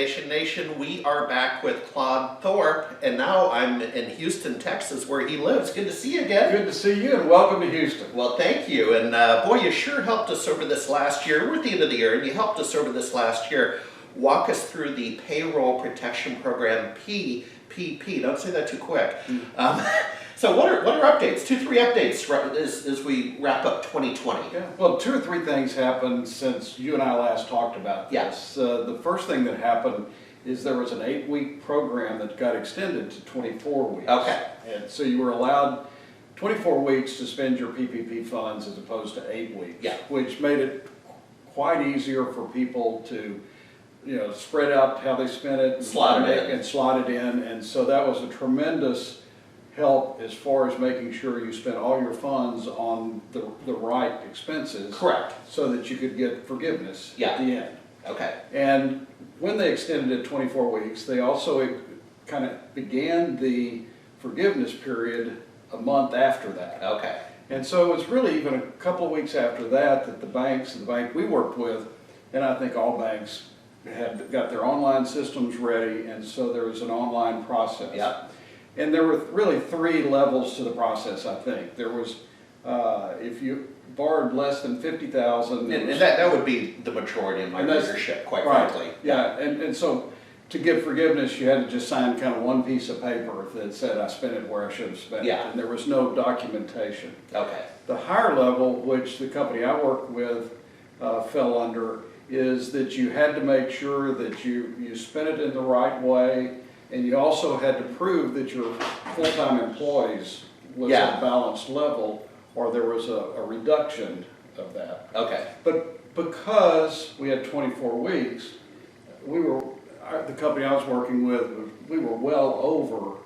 Foundation Nation. We are back with Claude Thorpe, and now I'm in Houston, Texas, where he lives. Good to see you again. Good to see you, and welcome to Houston. Well, thank you. And boy, you sure helped us over this last year. We're at the end of the year, and you helped us over this last year. Walk us through the Payroll Protection Program, PPP. Don't say that too quick. So what are updates? 2-3 updates as we wrap up 2020. Yeah. Well, 2 or 3 things happened since you and I last talked about this. The first thing that happened is there was an 8-week program that got extended to 24 weeks. Okay. And so you were allowed 24 weeks to spend your PPP funds as opposed to 8 weeks. Yeah. Which made it quite easier for people to, spread out how they spent it, slot it in, and so that was a tremendous help as far as making sure you spent all your funds on the right expenses. Correct. So that you could get forgiveness Yeah. at the end. Okay. And when they extended it 24 weeks, they also kind of began the forgiveness period a month after that. Okay. And so it was really even a couple of weeks after that the banks, the bank we worked with, and I think all banks had got their online systems ready, and so there was an online process. Yeah. And there were really 3 levels to the process, I think. There was, if you borrowed less than $50,000. And that would be the majority of my readership, quite frankly. Yeah, and so to get forgiveness, you had to just sign kind of one piece of paper that said, I spent it where I should have spent it. And there was no documentation. Okay. The higher level, which the company I worked with fell under, is that you had to make sure that you spent it in the right way, and you also had to prove that your full-time employees was at a balanced level, or there was a reduction of that. Okay. But because we had 24 weeks, the company I was working with, we were well over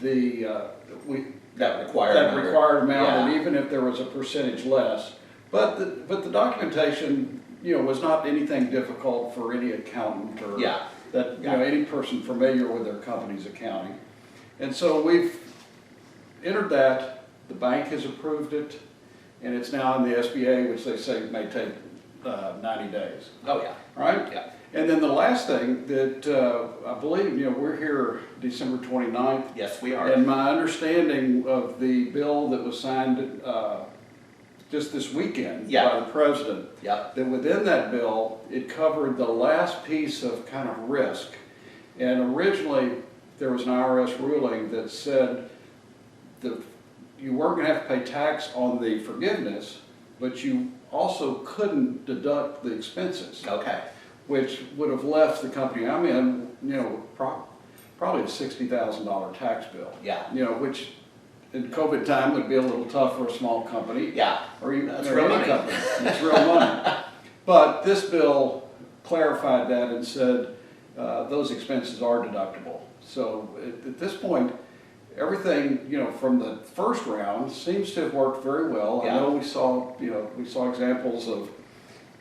that required amount, and even if there was a percentage less. But the documentation, was not anything difficult for any accountant or any person familiar with their company's accounting. And so we've entered that, the bank has approved it, and it's now in the SBA, which they say may take 90 days. Oh yeah. Right? Yeah. And then the last thing that I believe, we're here December 29th. Yes, we are. And my understanding of the bill that was signed just this weekend by the president, that within that bill, it covered the last piece of kind of risk. And originally, there was an IRS ruling that said that you weren't going to have to pay tax on the forgiveness, but you also couldn't deduct the expenses. Okay. Which would have left the company I'm in, probably a $60,000 tax bill. Yeah. Which in COVID time would be a little tough for a small company. Yeah. Or even That's real money. company. It's real money. But this bill clarified that and said those expenses are deductible. So at this point, everything from the first round seems to have worked very well. I know we saw examples of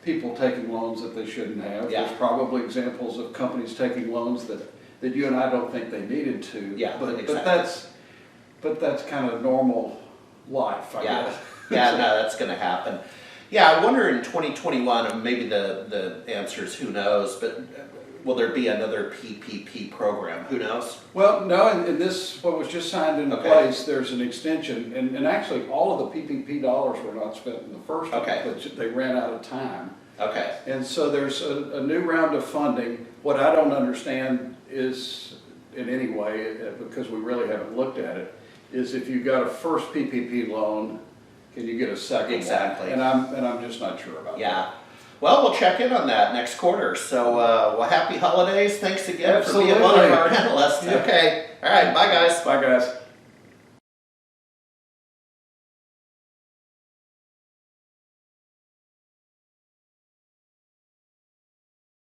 people taking loans that they shouldn't have. There's probably examples of companies taking loans that you and I don't think they needed to. Yeah, but that's kind of normal life, I guess. Yeah, no, that's going to happen. Yeah, I wonder in 2021, and maybe the answer is who knows, but will there be another PPP program? Who knows? Well, no, and this, what was just signed into place, there's an extension, and actually all of the PPP dollars were not spent in the first one, but they ran out of time. Okay. And so there's a new round of funding. What I don't understand is, in any way, because we really haven't looked at it, is if you got a first PPP loan, can you get a second one? Exactly. And I'm just not sure about that. Yeah. Well, we'll check in on that next quarter. So, well, happy holidays. Thanks again for being one of our analysts. Okay. All right. Bye, guys. Bye, guys.